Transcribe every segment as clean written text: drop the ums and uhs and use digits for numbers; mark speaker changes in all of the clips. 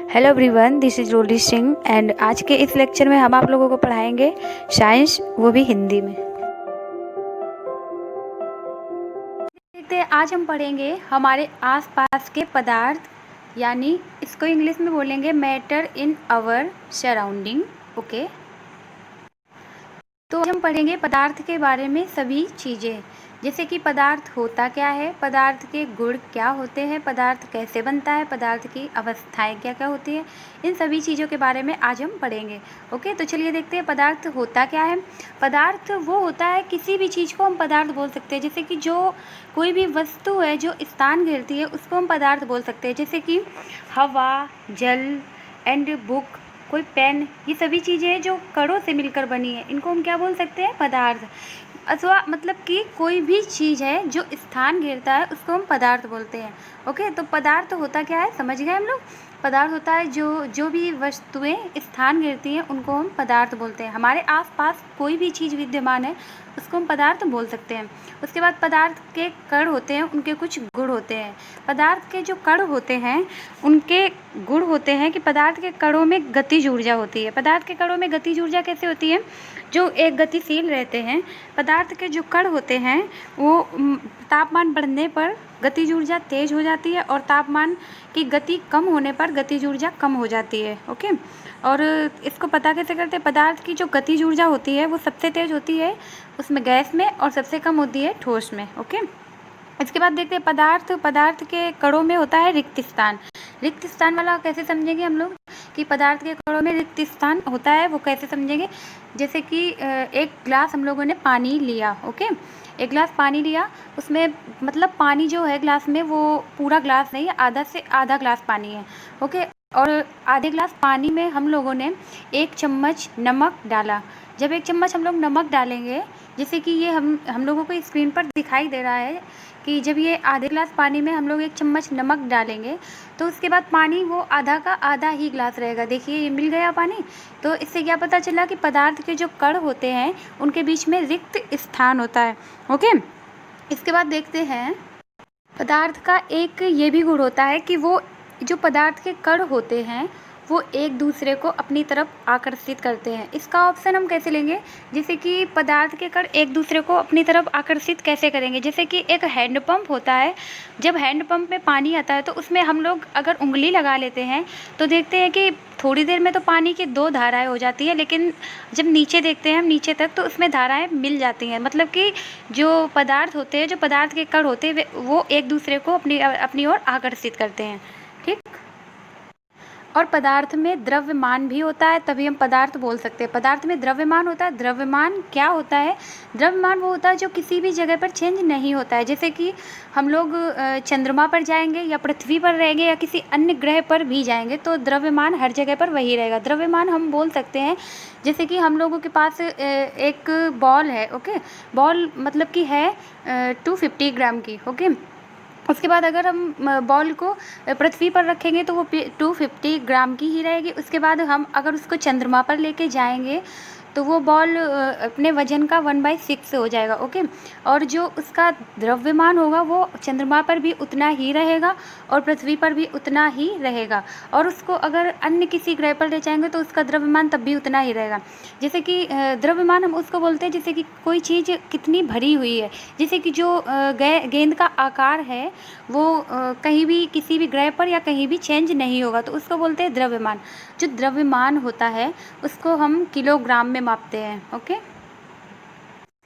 Speaker 1: Hello everyone, this is Roli Singh and आज के इस लेक्चर में हम आप लोगों को पढ़ाएंगे साइंस, वो भी हिंदी में। देखते हैं, आज हम पढ़ेंगे हमारे आसपास के पदार्थ, यानी इसको इंग्लिश में बोलेंगे matter in our surrounding. Okay, तो हम पढ़ेंगे पदार्थ के बारे में सभी चीज़ें, जैसे कि पदार्थ होता क्या है, पदार्थ के गुण क्या होते हैं, पदार्थ कैसे बनता है, पदार्थ की अवस्थाएं क्या क्या होती है, इन सभी चीज़ों के बारे में आज हम पढ़ेंगे। ओके, तो चलिए देखते हैं पदार्थ होता क्या है। पदार्थ वो होता है, किसी भी चीज़ को हम पदार्थ बोल सकते हैं, जैसे कि जो कोई भी वस्तु है जो स्थान घेरती है उसको हम पदार्थ बोल सकते हैं, जैसे कि हवा, जल एंड बुक, कोई पेन, ये सभी चीज़ें जो कणों से मिलकर बनी है, इनको हम क्या बोल सकते हैं, पदार्थ। अथवा मतलब कि कोई भी चीज़ है जो स्थान घेरता है उसको हम पदार्थ बोलते हैं। ओके, तो पदार्थ होता क्या है, समझ गए हम लोग। पदार्थ होता है जो भी वस्तुएं स्थान घेरती हैं उनको हम पदार्थ बोलते हैं। हमारे आसपास कोई भी चीज़ विद्यमान है उसको हम पदार्थ बोल सकते हैं। उसके बाद पदार्थ के कण होते हैं, उनके कुछ गुण होते हैं। पदार्थ के जो कण होते हैं उनके गुण होते हैं कि पदार्थ के कणों में गतिज ऊर्जा होती है। पदार्थ के कणों में गतिज ऊर्जा कैसे होती है, जो एक गतिशील रहते हैं। पदार्थ के जो कण होते हैं वो तापमान बढ़ने पर गतिज ऊर्जा तेज हो जाती है और तापमान की गति कम होने पर गतिज ऊर्जा कम हो जाती है। ओके, और इसको पता कैसे करते हैं, पदार्थ की जो गतिज ऊर्जा होती है वो सबसे तेज होती है उसमें गैस में और सबसे कम होती है ठोस में। ओके, इसके बाद देखते हैं पदार्थ के कणों में होता है रिक्त स्थान। रिक्त स्थान वाला कैसे समझेंगे हम लोग कि पदार्थ के कणों में रिक्त स्थान होता है, वो कैसे समझेंगे। जैसे कि एक ग्लास हम लोगों ने पानी लिया। ओके, एक गिलास पानी लिया, उसमें मतलब पानी जो है ग्लास में वो पूरा ग्लास नहीं है, आधा से आधा ग्लास पानी है। ओके, और आधे ग्लास पानी में हम लोगों ने 1 चम्मच नमक डाला। जब 1 चम्मच हम लोग नमक डालेंगे, जैसे कि ये हम लोगों को स्क्रीन पर दिखाई दे रहा है कि जब ये आधे ग्लास पानी में हम लोग 1 चम्मच नमक डालेंगे तो उसके बाद पानी वो आधा का आधा ही ग्लास रहेगा। देखिए ये मिल गया पानी। तो इससे क्या पता चला कि पदार्थ के जो कण होते हैं उनके बीच में रिक्त स्थान होता है। ओके, इसके बाद देखते हैं पदार्थ का एक ये भी गुण होता है कि वो जो पदार्थ के कण होते हैं वो एक दूसरे को अपनी तरफ आकर्षित करते हैं। इसका ऑप्शन हम कैसे लेंगे, जैसे कि पदार्थ के कण एक दूसरे को अपनी तरफ आकर्षित कैसे करेंगे। जैसे कि एक हैंडपंप होता है, जब हैंडपंप में पानी आता है तो उसमें हम लोग अगर उंगली लगा लेते हैं तो देखते हैं कि थोड़ी देर में तो पानी की 2 धाराएं हो जाती है, लेकिन जब नीचे देखते हैं हम नीचे तक तो उसमें धाराएं मिल जाती हैं। मतलब कि जो पदार्थ होते हैं, जो पदार्थ के कण होते हैं वो एक दूसरे को अपनी ओर आकर्षित करते हैं। ठीक, और पदार्थ में द्रव्यमान भी होता है, तभी हम पदार्थ बोल सकते हैं। पदार्थ में द्रव्यमान होता है। द्रव्यमान क्या होता है, द्रव्यमान वो होता है जो किसी भी जगह पर चेंज नहीं होता है। जैसे कि हम लोग चंद्रमा पर जाएंगे या पृथ्वी पर रहेंगे या किसी अन्य ग्रह पर भी जाएंगे तो द्रव्यमान हर जगह पर वही रहेगा। द्रव्यमान हम बोल सकते हैं, जैसे कि हम लोगों के पास एक बॉल है। ओके, बॉल मतलब कि है 250 ग्राम की। ओके, उसके बाद अगर हम बॉल को पृथ्वी पर रखेंगे तो वो 250 ग्राम की ही रहेगी। उसके बाद हम अगर उसको चंद्रमा पर लेके जाएंगे तो वो बॉल अपने वजन का 1/6 हो जाएगा। ओके, और जो उसका द्रव्यमान होगा वो चंद्रमा पर भी उतना ही रहेगा और पृथ्वी पर भी उतना ही रहेगा। और उसको अगर अन्य किसी ग्रह पर ले जाएंगे तो उसका द्रव्यमान तब भी उतना ही रहेगा। जैसे कि द्रव्यमान हम उसको बोलते हैं जैसे कि कोई चीज़ कितनी भरी हुई है। जैसे कि जो गेंद का आकार है वो कहीं भी किसी भी ग्रह पर या कहीं भी चेंज नहीं होगा, तो उसको बोलते हैं द्रव्यमान। जो द्रव्यमान होता है उसको हम किलोग्राम में मापते हैं। ओके,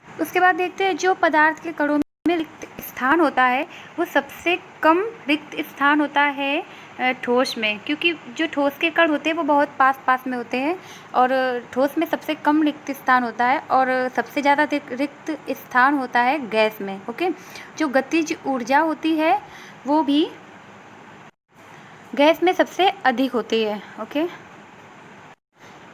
Speaker 1: उसके बाद देखते हैं जो पदार्थ के कणों में रिक्त स्थान होता है वो सबसे कम रिक्त स्थान होता है ठोस में, क्योंकि जो ठोस के कण होते हैं वो बहुत पास पास में होते हैं और ठोस में सबसे कम रिक्त स्थान होता है और सबसे ज़्यादा रिक्त स्थान होता है गैस में। ओके, जो गतिज ऊर्जा होती है वो भी गैस में सबसे अधिक होती है। ओके,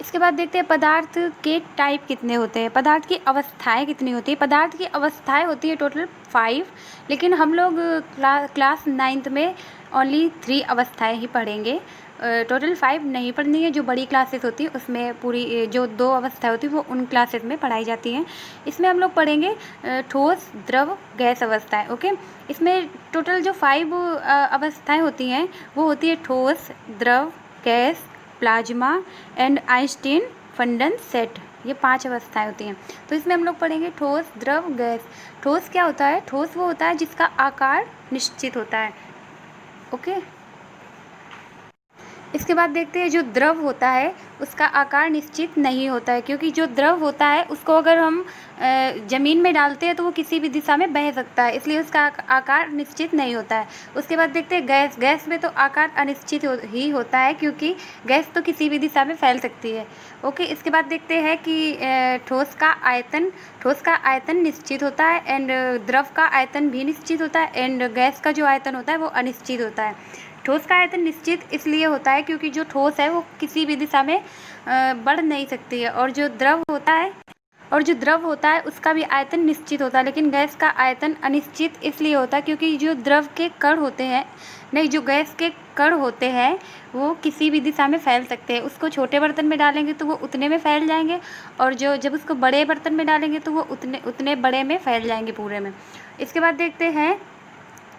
Speaker 1: इसके बाद देखते हैं पदार्थ के टाइप कितने होते हैं, पदार्थ की अवस्थाएं कितनी होती है। पदार्थ की अवस्थाएं होती है टोटल 5, लेकिन हम लोग क्लास 9th में ओनली 3 अवस्थाएं ही पढ़ेंगे। टोटल 5 नहीं पढ़नी है। जो बड़ी क्लासेस होती है उसमें पूरी जो 2 अवस्थाएं होती है वो उन क्लासेस में पढ़ाई जाती हैं। इसमें हम लोग पढ़ेंगे ठोस, द्रव, गैस अवस्थाएं। ओके, इसमें टोटल जो 5 अवस्थाएं होती हैं वो होती है ठोस, द्रव, gas, plasma and Einstein condensate, ये 5 अवस्थाएं होती हैं। तो इसमें हम लोग पढ़ेंगे ठोस, द्रव, गैस। ठोस क्या होता है? ठोस वो होता है जिसका आकार निश्चित होता है। ओके, इसके बाद देखते हैं जो द्रव होता है उसका आकार निश्चित नहीं होता है, क्योंकि जो द्रव होता है उसको अगर हम ज़मीन में डालते हैं तो वो किसी भी दिशा में बह सकता है, इसलिए उसका आकार निश्चित नहीं होता है। उसके बाद देखते हैं गैस। गैस में तो आकार अनिश्चित ही होता है, क्योंकि गैस तो किसी भी दिशा में फैल सकती है। ओके, इसके बाद देखते हैं कि ठोस का आयतन निश्चित होता है एंड द्रव का आयतन भी निश्चित होता है एंड गैस का जो आयतन होता है वो अनिश्चित होता है। ठोस का आयतन निश्चित इसलिए होता है क्योंकि जो ठोस है वो किसी भी दिशा में बढ़ नहीं सकती है, और जो द्रव होता है उसका भी आयतन निश्चित होता है, लेकिन गैस का आयतन अनिश्चित इसलिए होता है क्योंकि जो गैस के कण होते हैं वो किसी भी दिशा में फैल सकते हैं। उसको छोटे बर्तन में डालेंगे तो वो उतने में फैल जाएंगे, और जब उसको बड़े बर्तन में डालेंगे तो वो उतने बड़े में फैल जाएंगे पूरे में। इसके बाद देखते हैं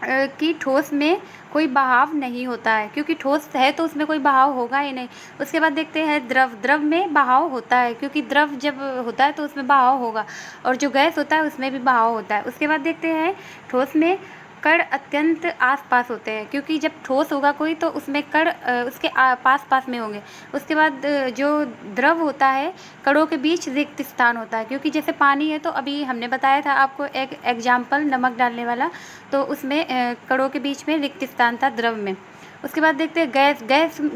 Speaker 1: कि ठोस में कोई बहाव नहीं होता है, क्योंकि ठोस है तो उसमें कोई बहाव होगा ही नहीं। उसके बाद देखते हैं द्रव में बहाव होता है, क्योंकि द्रव जब होता है तो उसमें बहाव होगा, और जो गैस होता है उसमें भी बहाव होता है। उसके बाद देखते हैं ठोस में कण अत्यंत आसपास होते हैं, क्योंकि जब ठोस होगा कोई तो उसमें कण उसके पास में होंगे। उसके बाद जो द्रव होता है कणों के बीच रिक्त स्थान होता है, क्योंकि जैसे पानी है तो अभी हमने बताया था आपको एक एग्जाम्पल नमक डालने वाला, तो उसमें कणों के बीच में रिक्त स्थान था द्रव में। उसके बाद देखते हैं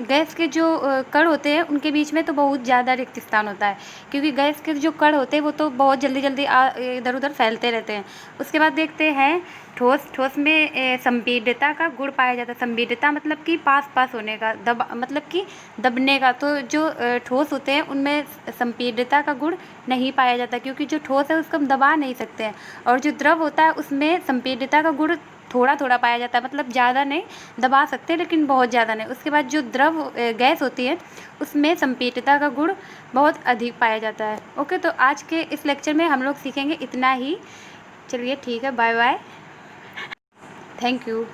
Speaker 1: गैस के जो कण होते हैं उनके बीच में तो बहुत ज़्यादा रिक्त स्थान होता है, क्योंकि गैस के जो कण होते हैं वो तो बहुत जल्दी इधर उधर फैलते रहते हैं। उसके बाद देखते हैं ठोस में संपीड्यता का गुण पाया जाता है। संपीड्यता मतलब कि पास होने का, मतलब कि दबने का। तो जो ठोस होते हैं उनमें संपीड्यता का गुण नहीं पाया जाता, क्योंकि जो ठोस है उसको हम दबा नहीं सकते हैं, और जो द्रव होता है उसमें संपीड्यता का गुण थोड़ा पाया जाता है, मतलब ज़्यादा नहीं, दबा सकते हैं लेकिन बहुत ज़्यादा नहीं। उसके बाद जो गैस होती है उसमें संपीड्यता का गुण बहुत अधिक पाया जाता है। ओके, तो आज के इस लेक्चर में हम लोग सीखेंगे इतना ही। चलिए ठीक है, बाय बाय, थैंक यू।